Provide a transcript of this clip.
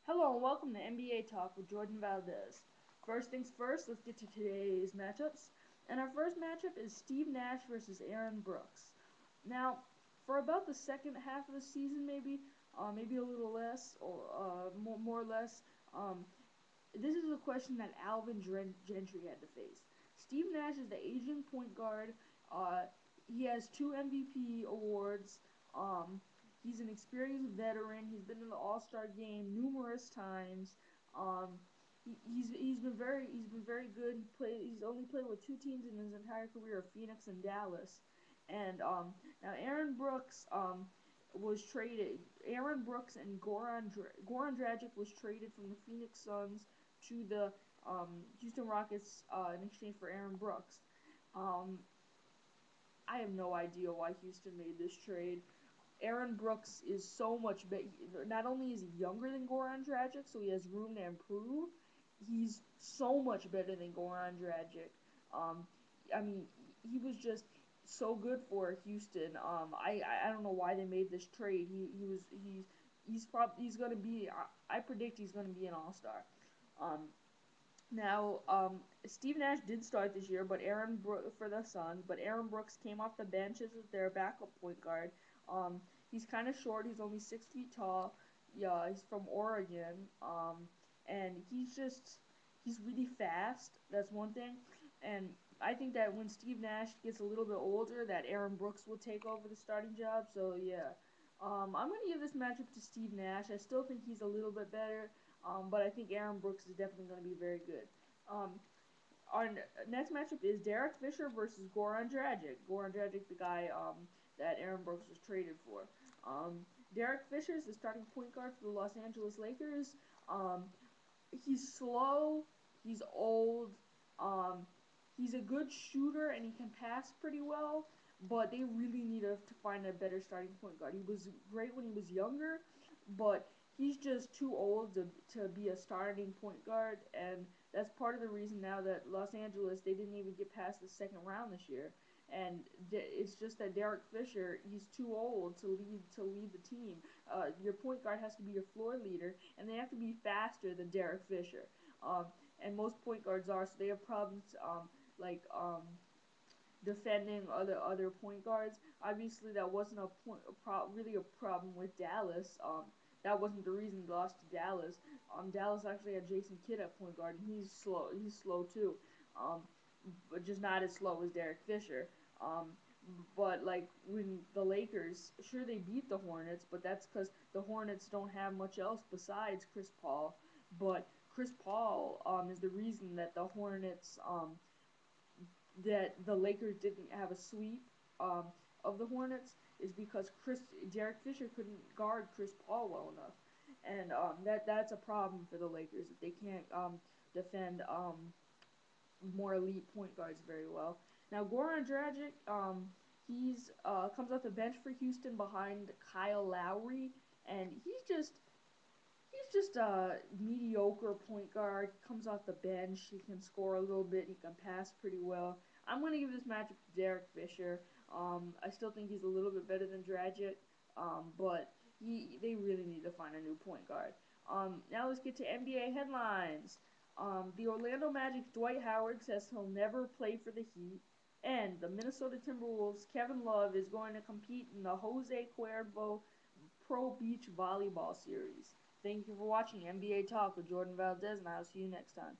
Hello and welcome to NBA Talk with Jordan Valdez. First things first, let's get to today's matchups. And our first matchup is Steve Nash versus Aaron Brooks. Now, for about the second half of the season, maybe a little less, or more or less, this is a question that Alvin Gentry had to face. Steve Nash is the aging point guard. Uh, he has two MVP awards. Um, he's an experienced veteran. He's been in the All Star game numerous times. Um, he's been very good. He's only played with two teams in his entire career, Phoenix and Dallas. And now Aaron Brooks was traded. Aaron Brooks and Goran Dragic was traded from the Phoenix Suns to the Houston Rockets in exchange for Aaron Brooks. Um, I have no idea why Houston made this trade. Aaron Brooks is so much better. Not only is he younger than Goran Dragic, so he has room to improve, he's so much better than Goran Dragic. Um, I mean, he was just so good for Houston. I don't know why they made this trade. He's gonna be. I predict he's gonna be an All Star. Um, Steve Nash did start this year, but for the Suns, but Aaron Brooks came off the bench as their backup point guard. He's kind of short. He's only 6 feet tall. Yeah, he's from Oregon. And he's really fast. That's one thing. And I think that when Steve Nash gets a little bit older, that Aaron Brooks will take over the starting job. So yeah, I'm gonna give this matchup to Steve Nash. I still think he's a little bit better. But I think Aaron Brooks is definitely going to be very good. Um, our next matchup is Derek Fisher versus Goran Dragic. Goran Dragic, the guy that Aaron Brooks was traded for. Derek Fisher is the starting point guard for the Los Angeles Lakers. Um, he's slow. He's old. Um, he's a good shooter and he can pass pretty well. But they really need to find a better starting point guard. He was great when he was younger, but he's just too old to be a starting point guard, and that's part of the reason now that Los Angeles they didn't even get past the second round this year. And it's just that Derek Fisher, he's too old to lead the team. Your point guard has to be your floor leader, and they have to be faster than Derek Fisher. Um, and most point guards are, so they have problems like defending other point guards. Obviously, that wasn't really a problem with Dallas. That wasn't the reason they lost to Dallas. Dallas actually had Jason Kidd at point guard, and he's slow. He's slow too, um, but just not as slow as Derek Fisher. Um, but like when the Lakers, sure they beat the Hornets, but that's because the Hornets don't have much else besides Chris Paul. But Chris Paul is the reason that the Hornets that the Lakers didn't have a sweep um, of the Hornets is because Derek Fisher couldn't guard Chris Paul well enough, and that's a problem for the Lakers if they can't defend more elite point guards very well. Now Goran Dragic, he's comes off the bench for Houston behind Kyle Lowry, and he's just a mediocre point guard. Comes off the bench. He can score a little bit. He can pass pretty well. I'm going to give this matchup to Derek Fisher. I still think he's a little bit better than Dragic, but they really need to find a new point guard. Now let's get to NBA headlines. The Orlando Magic's Dwight Howard says he'll never play for the Heat. And the Minnesota Timberwolves' Kevin Love is going to compete in the Jose Cuervo Pro Beach Volleyball Series. Thank you for watching NBA Talk with Jordan Valdez, and I'll see you next time.